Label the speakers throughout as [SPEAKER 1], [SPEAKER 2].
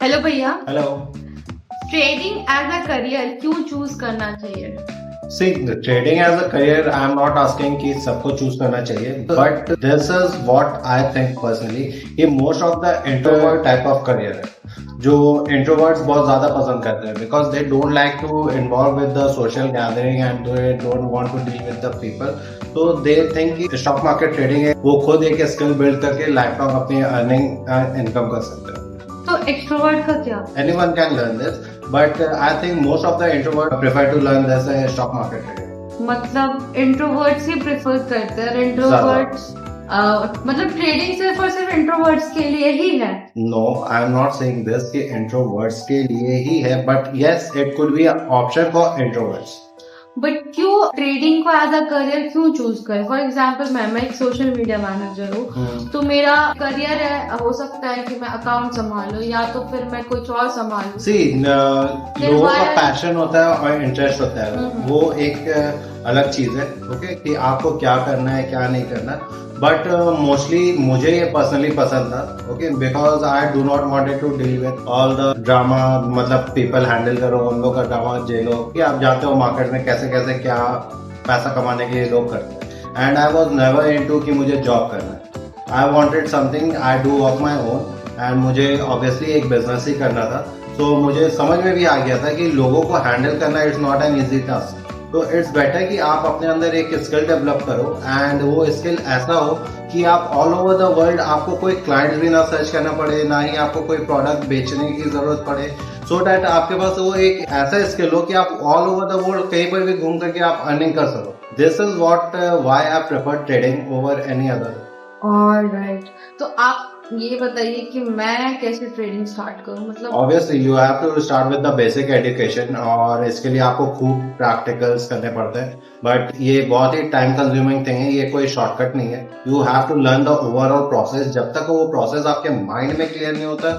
[SPEAKER 1] Hello भैया,
[SPEAKER 2] hello.
[SPEAKER 1] Trading as a career क्यों choose करना चाहिए?
[SPEAKER 2] See, trading as a career I am not asking कि सबको चूज करना चाहिए, but this is what I think personally कि most of the introvert type of career है जो इंट्रोवर्ट्स बहुत ज्यादा पसंद करते हैं, because they don't like to involve with the social gathering and they don't want to deal with the people. तो they think कि स्टॉक मार्केट ट्रेडिंग है, वो खुद एक स्किल बिल्ड करके लाइफ लॉन्ग अपनी अर्निंग इनकम कर सकते हैं।
[SPEAKER 1] तो एक्सट्रोवर्ट का क्या?
[SPEAKER 2] Anyone can learn this, but I think most of the introvert prefer to learn this stock market trading.
[SPEAKER 1] मतलब इंट्रोवर्ट्स ही प्रेफर करते हैं, इंट्रोवर्ट्स मतलब ट्रेडिंग सिर्फ और सिर्फ इंट्रोवर्ट्स के लिए ही है?
[SPEAKER 2] No, I am not saying this कि introverts के लिए ही है, but yes, it could be an option for introverts.
[SPEAKER 1] But क्यों ट्रेडिंग को एज अ करियर क्यों चूज करें? फॉर एग्जाम्पल मैं एक सोशल मीडिया मैनेजर हूँ, तो मेरा करियर है, हो सकता है कि मैं अकाउंट संभालूं या तो फिर मैं कुछ और संभालूं।
[SPEAKER 2] See, लोगों का पैशन होता है और इंटरेस्ट होता है, वो एक अलग चीज है। ओके, कि आपको क्या करना है क्या नहीं करना, बट मोस्टली मुझे ये पर्सनली पसंद था। Okay, because I do not wanted to deal with all the drama, मतलब पीपल हैंडल करो उन लोग का ड्रामा, जेलो कि आप जानते हो मार्केट में कैसे कैसे क्या पैसा कमाने के लिए लोग करते हैं। And I was never into कि मुझे जॉब करना है। I wanted something I do of my own, and मुझे ऑब्वियसली एक बिजनेस ही करना था। तो मुझे समझ में भी आ गया था कि लोगों को हैंडल करना it's not an easy task. तो इट्स बेटर कि आप अपने अंदर एक स्किल डेवलप करो, एंड वो स्किल ऐसा हो कि आप ऑल ओवर द वर्ल्ड, आपको कोई क्लाइंट भी ना सर्च करना पड़े, ना ही आपको कोई प्रोडक्ट बेचने की जरूरत पड़े, सो डैट आपके पास वो एक ऐसा स्किल हो कि आप ऑल ओवर द वर्ल्ड कहीं पर भी घूम करके आप अर्निंग कर सको। This is what why I prefer trading over any other.
[SPEAKER 1] Alright, तो आप ये बताइए कि मैं कैसे ट्रेडिंग स्टार्ट करूं? मतलब
[SPEAKER 2] obviously you have to start with the basic education, और इसके लिए आपको खूब प्रैक्टिकल्स करने पड़ते हैं, बट ये बहुत ही टाइम कंज्यूमिंग थिंग है, ये कोई शॉर्टकट नहीं है। You have to learn the overall process. जब तक वो प्रोसेस आपके माइंड में क्लियर नहीं होता,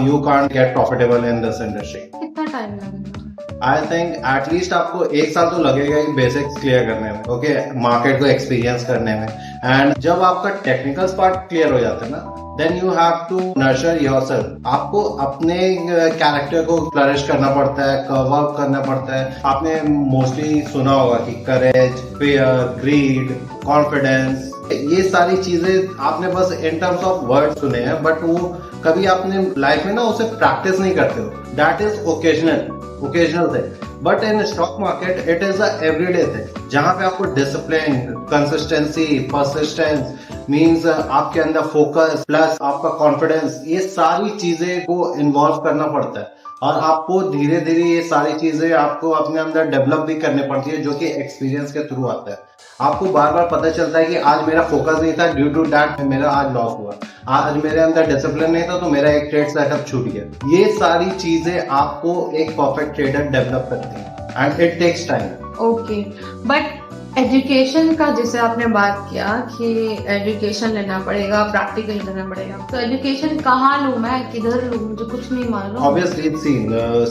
[SPEAKER 2] you can't get profitable in this industry.
[SPEAKER 1] कितना टाइम लगेगा?
[SPEAKER 2] आई थिंक एटलीस्ट आपको 1 साल तो लगेगा ही बेसिक्स क्लियर करने में, ओके, मार्केट को एक्सपीरियंस करने में। एंड जब आपका टेक्निकल पार्ट क्लियर हो जाता है ना, then you have to nurture yourself. आपको अपने कैरेक्टर को फ्लरिश करना पड़ता है, कर्व आउट करना पड़ता है। आपने मोस्टली सुना होगा कि करेज, फियर, ग्रीड, कॉन्फिडेंस, ये सारी चीजें आपने बस इन टर्म्स ऑफ वर्ड सुने हैं, बट वो कभी आपने लाइफ में ना उसे प्रैक्टिस नहीं करते हो। दैट इज ओकेजनल थे, but in stock market it is a everyday thing, जहां पे आपको डिसिप्लिन, कंसिस्टेंसी, परसिस्टेंस मीन्स आपके अंदर फोकस प्लस आपका कॉन्फिडेंस, ये सारी चीजें को इन्वॉल्व करना पड़ता है, और आपको धीरे धीरे ये सारी चीजें आपको अपने अंदर डेवलप भी करनी पड़ती है, जो कि एक्सपीरियंस के थ्रू आता है। आपको बार बार पता चलता है कि आज मेरा फोकस नहीं था, ड्यू टू दैट मेरा आज लॉस हुआ। आज मेरे अंदर डिसिप्लिन नहीं था तो मेरा एक ट्रेड सेटअप छूट गया। ये सारी चीजें आपको एक परफेक्ट ट्रेडर डेवलप करती है, and it takes time.
[SPEAKER 1] Okay, but education का जैसे आपने बात किया कि एजुकेशन लेना पड़ेगा, प्रैक्टिकल करना पड़ेगा, तो एजुकेशन कहाँ लूँ मैं, किधर लूँ? मुझे कुछ नहीं मालूम।
[SPEAKER 2] ऑब्वियसली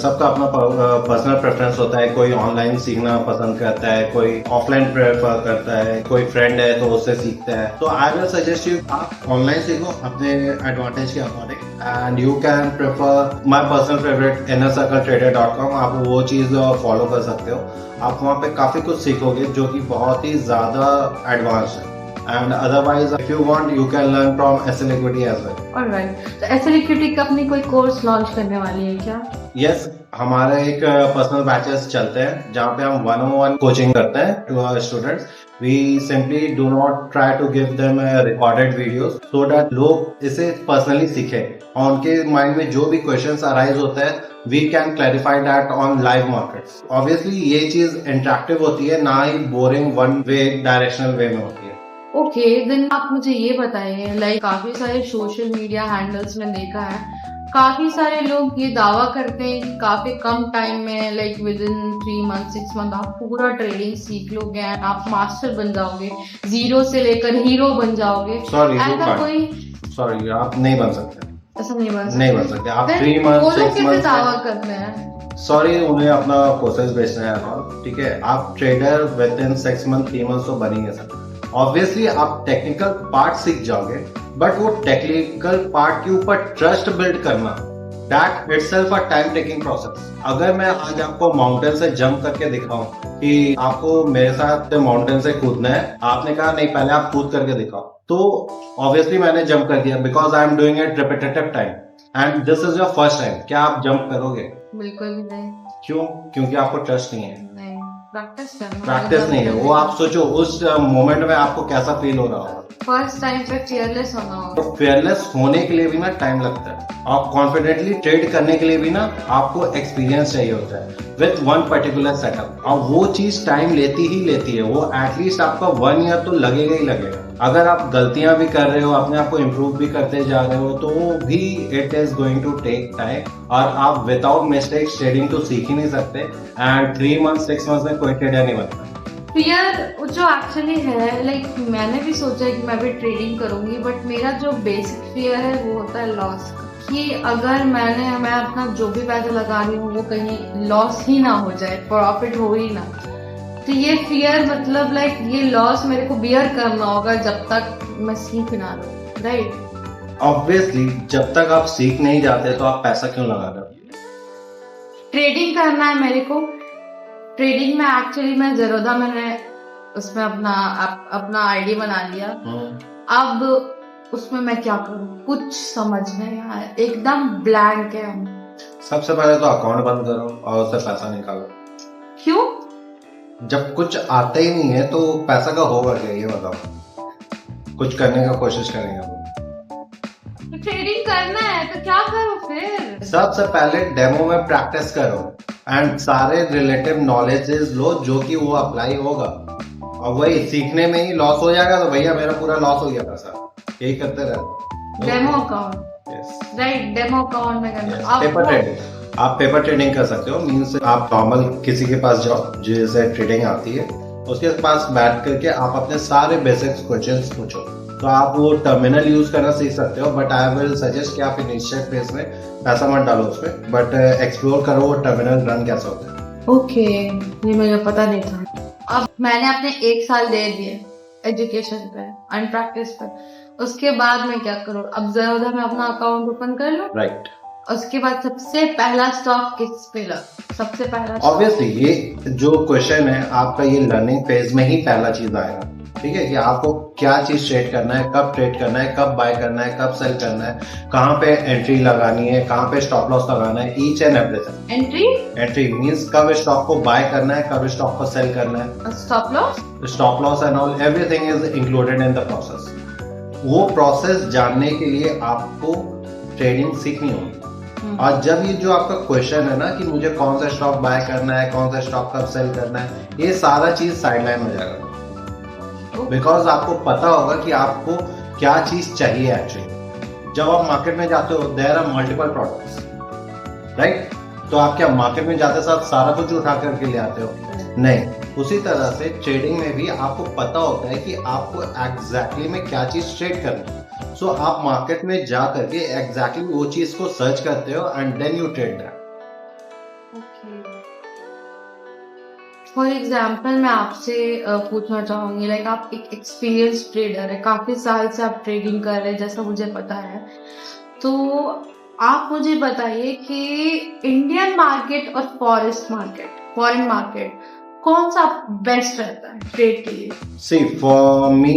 [SPEAKER 2] सबका अपना पर्सनल प्रेफरेंस होता है। कोई ऑनलाइन सीखना पसंद करता है, कोई ऑफलाइन प्रेफर करता है, कोई फ्रेंड है तो उससे सीखता है। तो आई विल सजेस्ट यू आप ऑनलाइन सीखो अपने एडवांटेज के according, and you can prefer my personal favourite innercircletrader.com। आप वो चीज फॉलो कर सकते हो। आप वहाँ पे काफी कुछ सीखोगे जो कि बहुत ही ज्यादा एडवांस है। And otherwise if you want you can learn from SL Equity as well.
[SPEAKER 1] Alright, तो SL Equity का अपनी कोई कोर्स लॉन्च करने वाली है क्या?
[SPEAKER 2] यस, हमारे एक पर्सनल बैचेस चलते हैं जहाँ पे हम 101 कोचिंग करते हैं to our students. We simply do not try to give them recorded videos, so that लोग इसे पर्सनली सीखें, और उनके माइंड में जो भी क्वेश्चंस अराइज होते हैं we can clarify that on live markets. Obviously ये चीज इंटरेक्टिव होती है, ना ही boring one way directional way में होती है।
[SPEAKER 1] ओके, देन आप मुझे ये बताइए, लाइक काफी सारे सोशल मीडिया हैंडल्स में देखा है, काफी सारे लोग ये दावा करते हैं कि काफी कम टाइम में, like with in 3 month 6 month आप पूरा ट्रेडिंग सीख लोगे, आप मास्टर बन जाओगे, जीरो से लेकर हीरो बन जाओगे।
[SPEAKER 2] सॉरी, आप नहीं बन सकते।
[SPEAKER 1] ऐसा नहीं
[SPEAKER 2] बन सकते आप 3 मंथ 6 मंथ
[SPEAKER 1] दावा करते हैं।
[SPEAKER 2] सॉरी, उन्हें अपना कोर्सेज बेचना है, ठीक है। आप trader with in 6 month 3 month तो बन ही नहीं सकते। ऑब्वियसली आप टेक्निकल पार्ट सीख जाओगे, बट वो टेक्निकल पार्ट के ऊपर ट्रस्ट बिल्ड करना that itself a time taking process. अगर मैं आज आपको माउंटेन से जंप करके दिखाऊं कि आपको मेरे साथ माउंटेन से कूदना है, आपने कहा नहीं पहले आप कूद करके दिखाओ, तो ऑब्वियसली मैंने जंप कर दिया because I am doing it repetitive time and this is your first time. क्या आप जंप करोगे?
[SPEAKER 1] बिल्कुल भी नहीं।
[SPEAKER 2] क्यों? क्योंकि आपको ट्रस्ट नहीं है,
[SPEAKER 1] नहीं, प्रैक्टिस करना।
[SPEAKER 2] प्रैक्टिस नहीं है। वो आप सोचो उस मोमेंट में आपको कैसा फील हो रहा होगा।
[SPEAKER 1] फर्स्ट टाइम पे फियरलेस होना होगा।
[SPEAKER 2] तो फेयरलेस होने के लिए भी ना टाइम लगता है, और कॉन्फिडेंटली ट्रेड करने के लिए भी ना आपको एक्सपीरियंस चाहिए होता है विथ वन पर्टिकुलर सेटअप, और वो चीज टाइम लेती ही लेती है। वो एटलीस्ट आपका 1 ईयर तो लगेगा ही लगेगा। अगर आप गलतियां भी कर रहे हो, अपने आप को इम्प्रूव भी करते जा रहे हो, तो भी it is going to take time, और आप विदाउट मिस्टेक्स ट्रेडिंग तो सीख ही नहीं सकते। एंड 3 मंथ 6 मंथ में कोई ट्रेडर नहीं बनता।
[SPEAKER 1] फियर जो एक्चुअली है, लाइक मैंने भी सोचा है कि मैं भी ट्रेडिंग करूंगी, बट मेरा जो बेसिक फियर है वो होता है लॉस का, कि अगर मैं अपना जो भी पैसा लगा रही हूँ वो कहीं लॉस ही ना हो जाए, प्रॉफिट हो ही ना। तो ये फियर मतलब लाइक ये लॉस मेरे को बियर करना होगा जब तक मैं सीख ना लूं, राइट?
[SPEAKER 2] ऑब्वियसली जब तक आप सीख नहीं जाते तो आप पैसा क्यों लगा रहे हो?
[SPEAKER 1] ट्रेडिंग करना है मेरे को। ट्रेडिंग में एक्चुअली मैं ज़ेरोधा मैंने उसमें अपना आईडी बना लिया। अब उसमें मैं क्या करूं, कुछ समझ नहीं आया, एकदम ब्लैंक है हम।
[SPEAKER 2] सबसे पहले तो अकाउंट बंद करो और उससे पैसा निकालो।
[SPEAKER 1] क्यों?
[SPEAKER 2] जब कुछ आता ही नहीं है तो पैसा का होगा क्या, ये बताओ। कुछ करने का कोशिश करेंगे हम।
[SPEAKER 1] तो ट्रेडिंग करना है तो क्या करूं फिर?
[SPEAKER 2] सबसे पहले डेमो में प्रैक्टिस करो एंड सारे रिलेटिव नॉलेजेस लो जो कि वो अप्लाई होगा, और वही सीखने में ही लॉस हो जाएगा तो भैया मेरा पूरा लॉस हो गया पैसा। यही करते रहो।
[SPEAKER 1] Demo account, right? Demo account में करना।
[SPEAKER 2] पेपर ट्रेडिंग, आप पेपर ट्रेडिंग कर सकते हो। मीन्स आप नॉर्मल किसी के पास जाओ जिसे ट्रेडिंग आती है, उसके पास बैठ करके आप अपने सारे बेसिक्स क्वेश्चंस पूछो। तो आप वो टर्मिनल यूज करना सीख सकते हो, बट आई विल सजेस्ट कि आप इनिशियल फेज में पैसा मत डालो उसमें, बट एक्सप्लोर करो वो टर्मिनल रन कैसा होता है।
[SPEAKER 1] ओके, ये मुझे पता नहीं था। अब मैंने अपने 1 साल दे दिए एजुकेशन पे एंड प्रैक्टिस पे, उसके बाद मैं क्या करूँ? अब ज़ेरोधा में अपना अकाउंट ओपन कर लूँ,
[SPEAKER 2] राइट।
[SPEAKER 1] उसके बाद सबसे पहला स्टॉक किस पे लगा? सबसे पहला
[SPEAKER 2] ऑब्वियसली ये जो क्वेश्चन है आपका, ये लर्निंग फेज में ही पहला चीज आएगा। ठीक है, कि आपको क्या चीज ट्रेड करना है, कब ट्रेड करना है, कब बाय करना है, कब सेल करना है, कहाँ पे एंट्री लगानी है, कहाँ पे स्टॉप लॉस लगाना है, each and everything. Entry means कब स्टॉक को बाय करना है, कब स्टॉक को सेल करना है, stop loss and all everything is included in the process. वो प्रोसेस जानने के लिए आपको ट्रेडिंग सीखनी होगी। और जब ये जो आपका क्वेश्चन है ना कि मुझे कौन सा स्टॉक बाय करना है, कौन सा स्टॉक कब सेल करना है, ये सारा चीज साइडलाइन हो जाएगा, बिकॉज आपको पता होगा कि आपको क्या चीज चाहिए एक्चुअली। जब आप मार्केट में जाते हो there are multiple products, right? तो आप क्या मार्केट में जाते साथ सारा कुछ उठा करके ले आते हो? नहीं। उसी तरह से ट्रेडिंग में भी आपको पता होता है कि आपको एग्जैक्टली में क्या चीज ट्रेड करनी है। सो आप मार्केट में जा करके एग्जैक्टली वो चीज को सर्च करते हो and then you trade that.
[SPEAKER 1] For example मैं आपसे पूछना चाहूंगी, लाइक आप एक एक्सपीरियंस ट्रेडर है, काफी साल से आप ट्रेडिंग कर रहे हैं जैसा मुझे पता है, तो आप मुझे बताइए कि इंडियन मार्केट और फॉरेन मार्केट कौन सा बेस्ट रहता है ट्रेड के लिए?
[SPEAKER 2] See, for me,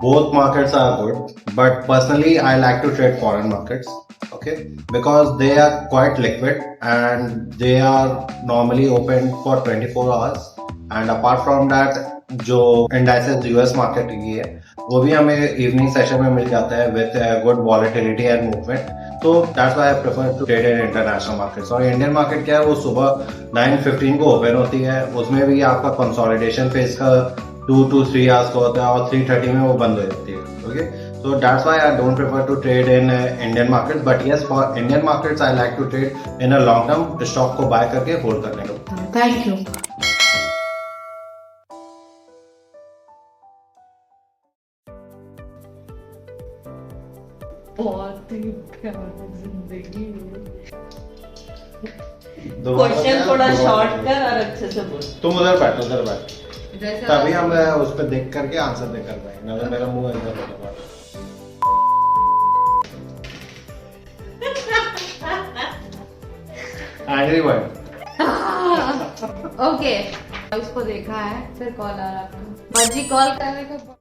[SPEAKER 2] both markets are good, but personally, I like to trade foreign markets. Okay, because they are quite liquid and they are normally open for 24 hours. And apart from that, जो indices US market की है, वो भी हमें evening session में मिल जाता है with good volatility and movement. तो that's why I prefer to trade in international markets. और इंडियन मार्केट क्या है, वो सुबह 9:15 को ओपन होती है, उसमें भी आपका कंसोलिडेशन फेज का 2 to 3 आवर्स का होता है और 3:30 में वो बंद हो जाती है। Okay, so that's why I don't prefer to trade in Indian market, but yes, for Indian markets I like to trade in a long term, stock को बाय करके होल्ड करने का।
[SPEAKER 1] Thank you. बहुत ही प्यारी जिंदगी।
[SPEAKER 3] क्वेश्चन थोड़ा short कर और अच्छे से बोल।
[SPEAKER 2] तुम उधर बैठ, तभी हम उस पर देख करके आंसर दे कर पाएंगे, ना तो मेरा मुंह इधर होगा। Angry bird.
[SPEAKER 1] ओके उसको देखा है, फिर कॉल आ रहा था, बाजी कॉल करने का